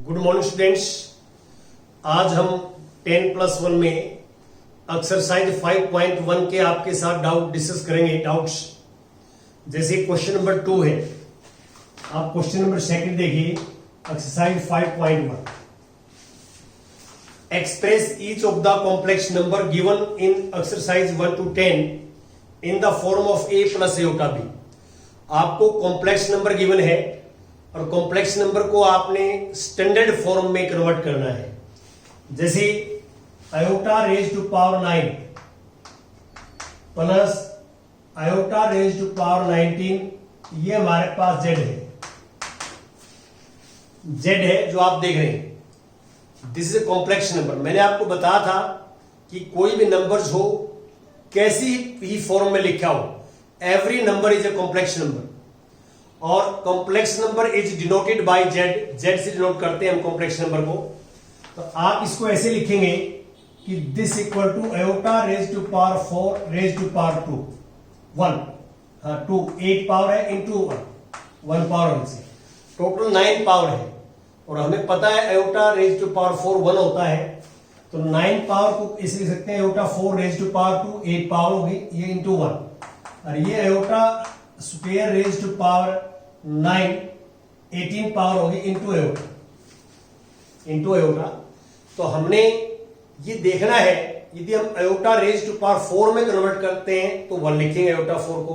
Good morning students. आज हम 10+1 में एक्सरसाइज 5.1 के आपके साथ डाउट डिस्कस करेंगे। डाउट्स जैसे क्वेश्चन नंबर 2 है, आप क्वेश्चन नंबर 2 देखिए। Exercise 5.1, express each of the complex number given in exercise 1 to 10 in the form of a plus aorta b। आपको कॉम्प्लेक्स नंबर गिवन है और कॉम्प्लेक्स नंबर को आपने स्टैंडर्ड फॉर्म में कन्वर्ट करना है। जैसे iota raise to power 9 plus iota raise to power 19, ये हमारे पास z है। z है जो आप देख रहे हैं, this is a complex number. मैंने आपको बताया था कि कोई भी नंबर्स हो, कैसी ही फॉर्म में लिखा हो, every number is a complex number. और complex number is denoted by Z, Z से डिनोट करते हैं हम कॉम्प्लेक्स नंबर को। तो आप इसको ऐसे लिखेंगे कि this equal to iota raise to power 4 raise to power 2 1, हाँ 2 8 पावर है इंटू 1 पावर से टोटल 9 पावर है। और हमें पता है आयोटा रेज टू पावर 4 1 होता है, तो 9 पावर को इसे लिख सकते हैं iota 4 raise to power 2 8 power होगी, ये इंटू 1। और ये iota square raise to power 9 18 power होगी इंटू आयोटा। तो हमने ये देखना है, यदि हम आयोटा रेज टू पावर 4 में कन्वर्ट करते हैं तो 1 लिखेंगे आयोटा 4 को,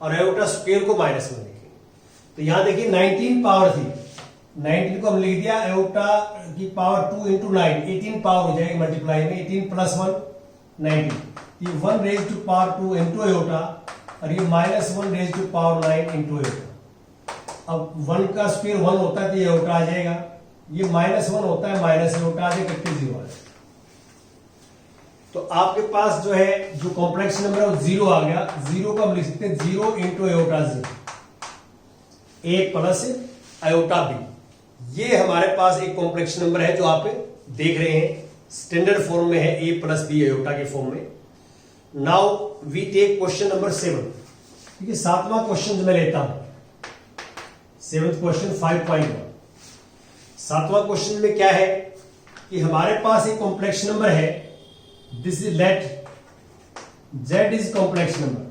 और आयोटा स्क्वायर को -1 लिखेंगे। तो यहां देखिए 19 पावर थी, 19 को हम लिख दिया आयोटा की पावर 2 इंटू 9 18 पावर हो जाएगी मल्टीप्लाई में, 18 प्लस 1 19। ये 1 raise to power 2 into iota और ये -1 raise to power 9 into iota. अब 1 का स्क्वायर 1 होता है तो ये आयोटा आ जाएगा, ये -1 होता है माइनस आयोटा आ जाएगा, 0 आ जाएगा। तो आपके पास जो है जो कॉम्प्लेक्स नंबर है वो 0 आ गया। 0 को हम लिख सकते हैं 0 into iota 0, a plus iota b। ये हमारे पास एक कॉम्प्लेक्स नंबर है जो आप देख रहे हैं, स्टैंडर्ड फॉर्म में है a प्लस b आयोटा के फॉर्म में। Now we take question number 7। ठीक है, 7वां क्वेश्चन जो मैं लेता हूं, 7th क्वेश्चन 5.1। 7वां क्वेश्चन में क्या है कि हमारे पास एक कॉम्प्लेक्स नंबर है, this is let z is complex number,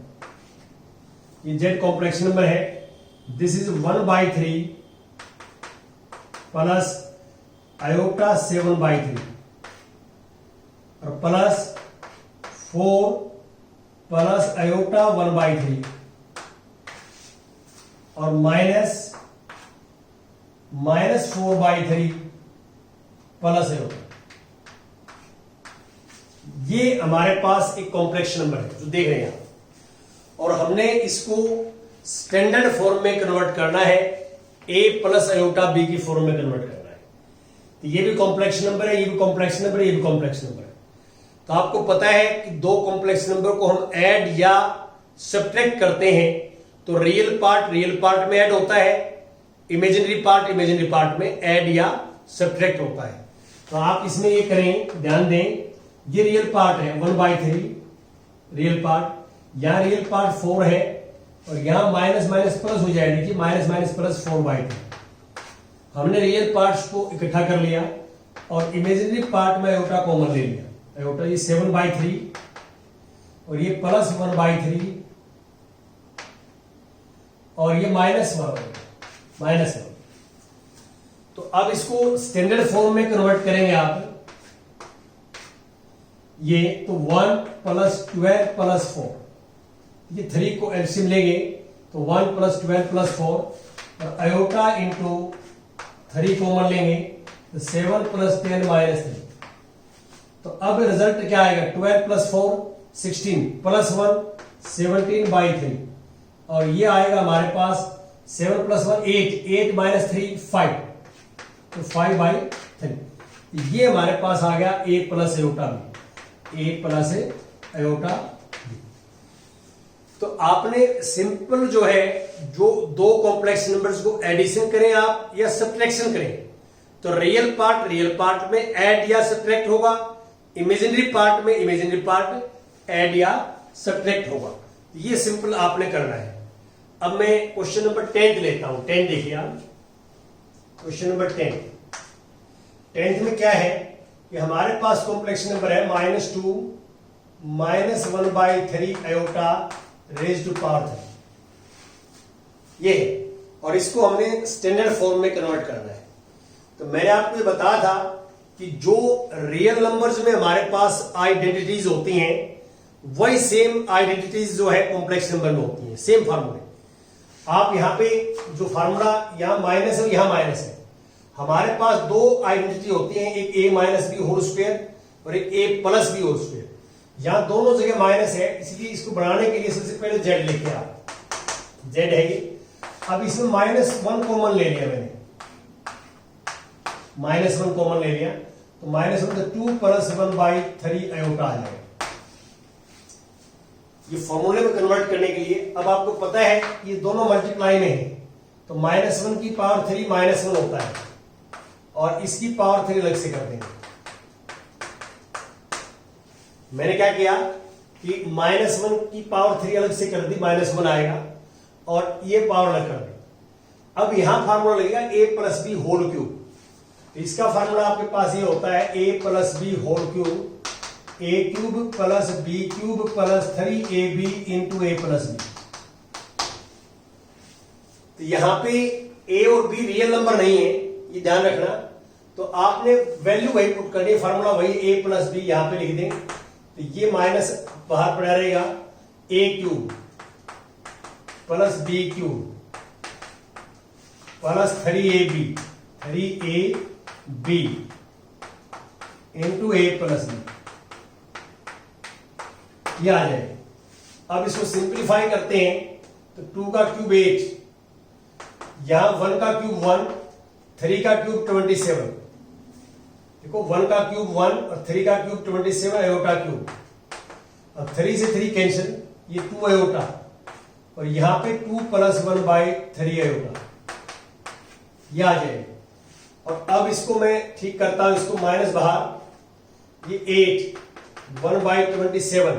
ये z कॉम्प्लेक्स नंबर है। दिस इज 1/3 प्लस आयोटा 7/3 और प्लस 4 प्लस आयोटा 1/3 और माइनस 4/3 प्लस आयोटा। ये हमारे पास एक कॉम्प्लेक्स नंबर है जो देख रहे हैं आप, और हमने इसको स्टैंडर्ड फॉर्म में कन्वर्ट करना है, a प्लस आयोटा b की फॉर्म में कन्वर्ट करना है। तो ये भी कॉम्प्लेक्स नंबर है, ये भी कॉम्प्लेक्स नंबर है, ये भी कॉम्प्लेक्स नंबर है। तो आपको पता है कि दो कॉम्प्लेक्स नंबर को हम ऐड या सब्ट्रैक्ट करते हैं तो रियल पार्ट में ऐड होता है, इमेजिनरी पार्ट में ऐड या सब्ट्रैक्ट होता है। तो आप इसमें ये करें, ध्यान दें, ये रियल पार्ट है 1/3 रियल पार्ट, यहां रियल पार्ट 4 है और यहां माइनस प्लस हो जाएगा। देखिए माइनस प्लस 4/3। हमने रियल पार्ट्स को इकट्ठा कर लिया और इमेजिनरी पार्ट में आयोटा कॉमन ले लिया। आयोटा ये 7/3 और ये प्लस 1/3 और ये -1। तो अब इसको स्टैंडर्ड फॉर्म में कन्वर्ट करेंगे आप, ये तो 1 प्लस 12 प्लस 4, ये 3 को एलसीएम लेंगे तो 1 प्लस 12 प्लस 4 और आयोटा इंटू 3 कॉमन लेंगे तो 7 प्लस 10 -3। तो अब रिजल्ट क्या आएगा, 12 प्लस 4 16 प्लस 1 17/3 और ये आएगा हमारे पास 7 प्लस 1 8 माइनस 3 5, तो 5/3। ये हमारे पास आ गया a plus iota b, a plus iota b। तो आपने सिंपल जो है, जो दो कॉम्प्लेक्स नंबर्स को एडिशन करें आप या सब्ट्रैक्शन करें, तो रियल पार्ट में ऐड या सब्ट्रैक्ट होगा, इमेजिनरी पार्ट ऐड या सब्ट्रैक्ट होगा। ये सिंपल आपने करना है। अब मैं क्वेश्चन नंबर 10 लेता हूं। 10 देखिए आप, क्वेश्चन नंबर 10। 10th में क्या है कि हमारे पास कॉम्प्लेक्स नंबर है -2 -1/3 आयोटा रेज टू पावर 3, ये है। और इसको हमने स्टैंडर्ड फॉर्म में कन्वर्ट करना है। तो मैंने आपको ये बताया था कि जो रियल नंबर्स में हमारे पास आइडेंटिटीज होती हैं वही सेम आइडेंटिटीज जो है कॉम्प्लेक्स नंबर में होती हैं, सेम फार्मूले। आप यहां पे जो फार्मूला यहां माइनस है यहां माइनस है, हमारे पास दो आइडेंटिटी होती हैं, एक a minus B whole square और एक a plus B whole square. यहां दोनों जगह माइनस है, इसलिए इसको बनाने के लिए सबसे पहले z लेके आ, z है ये। अब इसमें -1 कॉमन ले लिया मैंने, -1 कॉमन ले लिया तो -1 तो 2 + 1/3 आयोटा आ जाएगा। ये फॉर्मूले में कन्वर्ट करने के लिए अब आपको पता है ये दोनों मल्टीप्लाई में है, तो -1 की पावर 3 -1 होता है और इसकी पावर 3 अलग से कर देंगे। मैंने क्या किया कि -1 की पावर 3 अलग से कर दी, -1 आएगा और ये पावर अलग कर दी। अब यहां फार्मूला लगेगा a + b होल क्यूब। इसका फार्मूला आपके पास ये होता है a + b whole cube, a³ + b³ + 3ab × a + b। तो यहां पे a और b रियल नंबर नहीं है, ये ध्यान रखना। तो आपने वैल्यू वही पुट करनी है, फार्मूला वही a + b यहां पे लिख दें। तो ये माइनस बाहर पड़ा रहेगा, a³ + b³ + 3ab × a + b, ये आ जाएगा। अब इसको सिंप्लीफाई करते हैं तो 2 का क्यूब 8, यहां 1 का क्यूब 1, 3 का क्यूब 27। देखो 1 का क्यूब 1 और 3 का क्यूब 27 आयोटा क्यूब। अब 3 से 3 कैंसिल, ये 2 आयोटा और यहां पे 2 + 1/3 आयोटा, ये आ जाएगा। और अब इसको मैं ठीक करता हूं, इसको माइनस बाहर, ये 8 1/27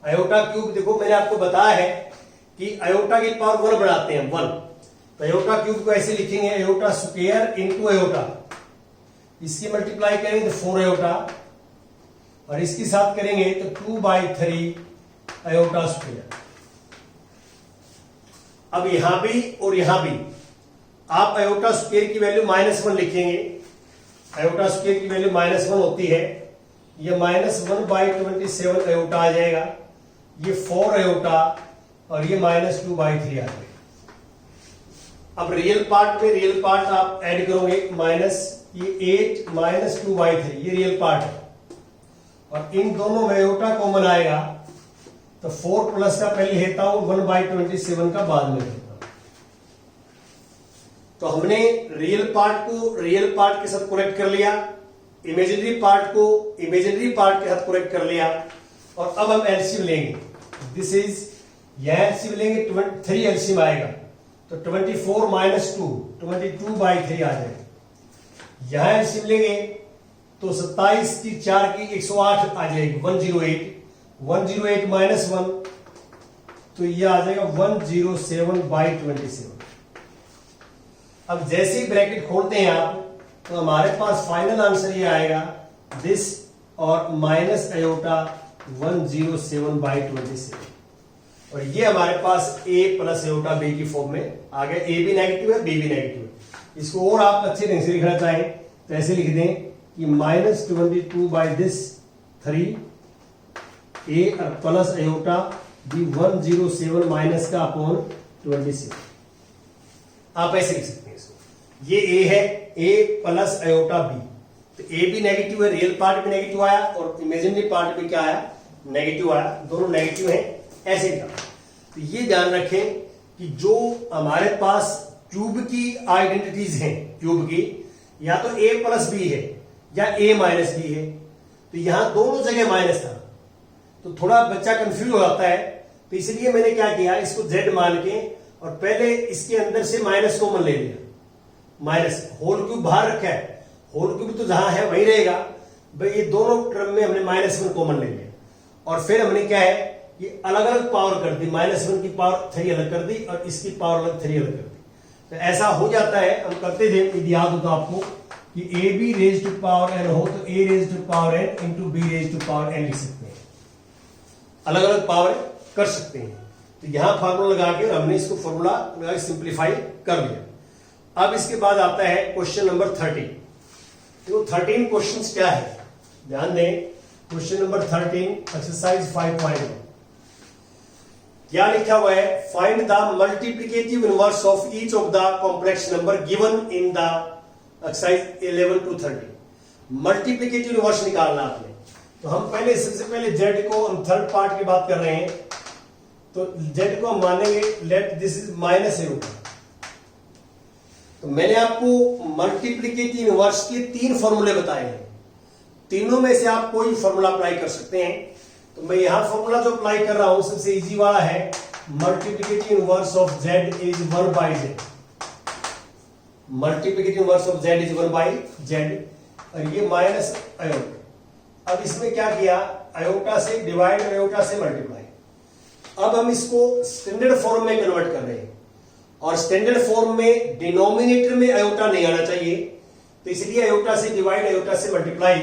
आयोटा क्यूब। देखो मैंने आपको बताया है कि आयोटा की पावर 1 बढ़ाते हैं 1, तो आयोटा क्यूब को ऐसे लिखेंगे आयोटा स्क्वायर × आयोटा। इसकी मल्टीप्लाई करेंगे तो 4 आयोटा और इसके साथ करेंगे तो 2/3 आयोटा स्क्वायर। अब यहां भी और यहां भी आप आयोटा स्क्वायर की वैल्यू -1 लिखेंगे। आयोटा स्क्वायर की वैल्यू -1 होती है, ये -1/27 आयोटा आ जाएगा, ये 4 आयोटा और ये -2/3 आ जाएगा। अब रियल पार्ट में रियल पार्ट आप ऐड करोगे, ये 8 -2/3 ये रियल पार्ट है और इन दोनों में आयोटा कॉमन आएगा, तो 4 प्लस का पहले लेता हूं, 1/27 का बाद में लेता हूं। तो हमने रियल पार्ट को रियल पार्ट के साथ करेक्ट कर लिया, इमेजिनरी पार्ट को इमेजिनरी पार्ट के साथ करेक्ट कर लिया। और अब हम एलसीएम लेंगे, दिस इज, यह एलसीएम लेंगे 3 एलसीएम आएगा तो 24 - 2 22/3 आ जाएगा। यहां एलसीएम लेंगे तो 27 की 4 की 108 आ जाएगी, 108 108 - 1 तो यह आ जाएगा 107/27। अब जैसे ही ब्रैकेट खोलते हैं आप तो हमारे पास फाइनल आंसर ये आएगा दिस और माइनस आयोटा 107/27 और ये हमारे पास a + आयोटा b की फॉर्म में आ गया। a भी नेगेटिव है, b भी नेगेटिव है। इसको और आप अच्छे ढंग से लिखना चाहें तो ऐसे लिख दें कि -22/3 a और प्लस आयोटा b 107 माइनस का अपॉन 27, आप ऐसे लिख सकते हैं इसको। ये a है, a + आयोटा b, तो a भी नेगेटिव है, रियल पार्ट भी नेगेटिव आया और इमेजिनरी पार्ट भी क्या आया, नेगेटिव आया, दोनों नेगेटिव है, ऐसे लिखा। तो ये ध्यान रखें कि जो हमारे पास क्यूब की आइडेंटिटीज हैं, क्यूब की या तो a + b है या a - b है, तो यहां दोनों जगह माइनस था तो थोड़ा बच्चा कंफ्यूज हो जाता है। तो इसलिए मैंने क्या किया, इसको z मान के और पहले इसके अंदर से माइनस कॉमन ले लिया, माइनस होल क्यूब बाहर रखा है, होल क्यूब तो जहां है वहीं रहेगा भाई, ये दोनों टर्म में हमने -1 कॉमन ले लिया और फिर हमने क्या है ये अलग अलग पावर कर दी, -1 की पावर 3 अलग कर दी और इसकी पावर अलग 3 अलग कर दी। तो ऐसा हो जाता है, हम करते थे, यदि याद होता आपको कि A B raise to power N हो तो A raise to power N into B raise to power N लिख सकते हैं, अलग अलग पावर कर सकते हैं। तो यहां फॉर्मूला लगा के हमने इसको फॉर्मूला लगा के सिंप्लीफाई कर लिया। अब इसके बाद आता है क्वेश्चन नंबर 13। तो 13 क्वेश्चंस क्या है, ध्यान दें। क्वेश्चन नंबर 13 एक्सरसाइज 5.1 क्या लिखा हुआ है, find the multiplicative inverse of each of the complex number given in the exercise 11 to 30। Multiplicative inverse निकालना आपने। तो हम पहले सबसे पहले जेड को, हम थर्ड पार्ट की बात कर रहे हैं, तो जेड को हम मानेंगे let this is minus A root. तो मैंने आपको मल्टीप्लिकेटिव इनवर्स के 3 फॉर्मूले बताए हैं, तीनों में से आप कोई फॉर्मूला अप्लाई कर सकते हैं। तो मैं यहां फॉर्मूला जो अप्लाई कर रहा हूं सबसे इजी वाला है, multiplicative inverse of Z is 1 by Z. Multiplicative inverse of Z is 1 by Z, और ये माइनस आयोटा। अब इसमें क्या किया, आयोटा से डिवाइड और आयोटा से मल्टीप्लाई। अब हम इसको स्टैंडर्ड फॉर्म में कन्वर्ट कर रहे हैं, और स्टैंडर्ड फॉर्म में डिनोमिनेटर में आयोटा नहीं आना चाहिए, तो इसलिए आयोटा से डिवाइड आयोटा से मल्टीप्लाई।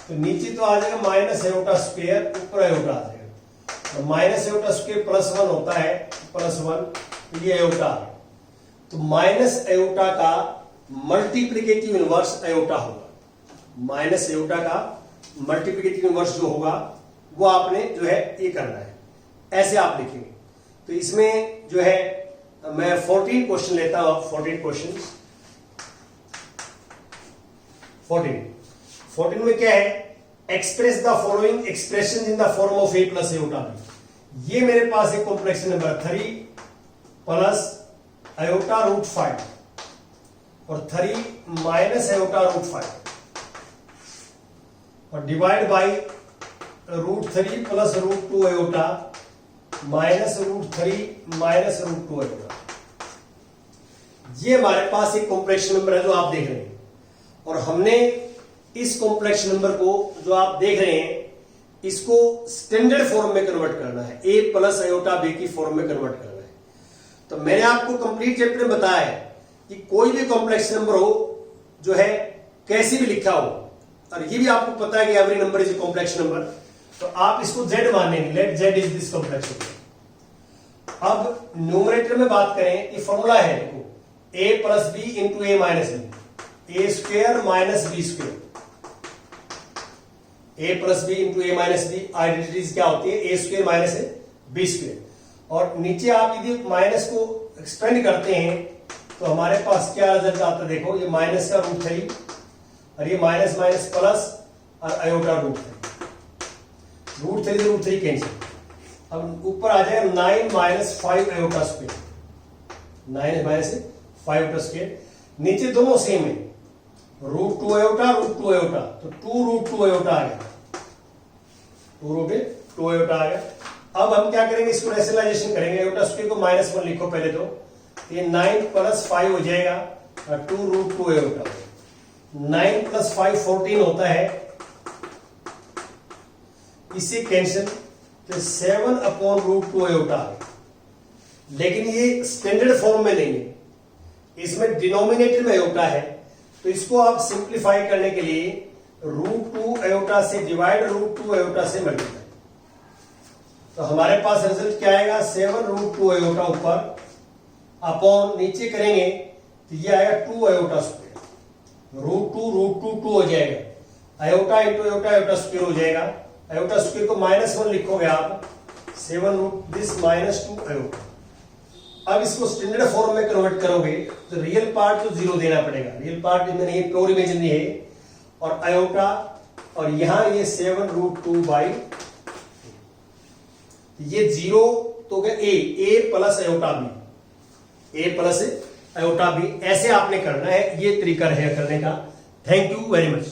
तो नीचे तो आ जाएगा माइनस आयोटा स्क्वायर, ऊपर आयोटा आ जाएगा। तो माइनस आयोटा स्क्वायर प्लस 1 होता है, प्लस 1, ये आयोटा। तो माइनस आयोटा का मल्टीप्लिकेटिव इनवर्स आयोटा होगा। माइनस आयोटा का मल्टीप्लिकेटिव इनवर्स जो होगा वो आपने जो है ये करना है, ऐसे आप लिखेंगे। तो इसमें जो है मैं 14 क्वेश्चन लेता हूं, 14 क्वेश्चन। 14 में क्या है, express the following expression in the form of A plus iota B. ये मेरे पास एक complex number 3 plus iota root 5 और 3 माइनस आयोटा रूट 5 और divide by root 3 plus root 2 iota minus root 3 minus root 2 iota. ये हमारे पास एक कॉम्प्लेक्स नंबर है जो आप देख रहे हैं, और हमने इस कॉम्प्लेक्स नंबर को जो आप देख रहे हैं इसको स्टैंडर्ड फॉर्म में कन्वर्ट करना है, ए प्लस आयोटा बी की फॉर्म में कन्वर्ट करना है। तो मैंने आपको कंप्लीट चैप्टर में बताया है कि कोई भी कॉम्प्लेक्स नंबर हो जो है कैसे भी लिखा हो, और ये भी आपको पता है कि every number is a complex number, तो आप इसको जेड मानेंगे, let Z is this complex number. अब न्यूमरेटर में बात करें कि फॉर्मूला है, देखो A plus B into A minus B, A square minus B square. A plus B into A minus B identities क्या होती है, A square minus B square. और नीचे आप यदि माइनस को एक्सपेंड करते हैं तो हमारे पास क्या रिजल्ट आता है, देखो ये माइनस का रूट 3 और ये माइनस माइनस प्लस और आयोटा रूट 3 रूट 3 कैंसिल। अब ऊपर आ जाएगा 9 minus 5 iota square, 9 minus 5 iota square. नीचे दोनों सेम है, रूट 2 आयोटा रूट 2 आयोटा, तो 2 रूट 2 आयोटा आ गया, 2 रूट 2 आयोटा आ गया। अब हम क्या करेंगे, इसको रेशनलाइजेशन करेंगे, आयोटा स्क्वायर को -1 लिखो पहले, तो ये 9 प्लस 5 हो जाएगा और 2 रूट 2 आयोटा। 9 प्लस 5 14 होता है, इसे कैंसिल, तो 7 अपॉन रूट 2 आयोटा। लेकिन ये स्टैंडर्ड फॉर्म में नहीं है, इसमें डिनोमिनेटर में आयोटा है, तो इसको आप सिंप्लीफाई करने के लिए रूट 2 आयोटा से डिवाइड, रूट 2 आयोटा से मल्टीप्लाई। तो हमारे पास रिजल्ट क्या आएगा, 7 रूट 2 आयोटा ऊपर अपॉन नीचे करेंगे तो ये आएगा 2 आयोटा स्क्वायर, रूट 2 हो जाएगा, iota into iota, iota square हो जाएगा। आयोटा स्क्वायर को -1 लिखोगे आप, 7 रूट दिस -2 आयोटा। अब इसको स्टैंडर्ड फॉर्म में कन्वर्ट करोगे तो रियल पार्ट तो 0 देना पड़ेगा, रियल पार्ट में नहीं, प्योर इमेजिनरी है, और आयोटा, और यहां ये 7 रूट 2 बाई, ये 0 तो गया ए प्लस आयोटा बी, ए प्लस आयोटा बी। ऐसे आपने करना है, ये तरीका है करने का। Thank you very much.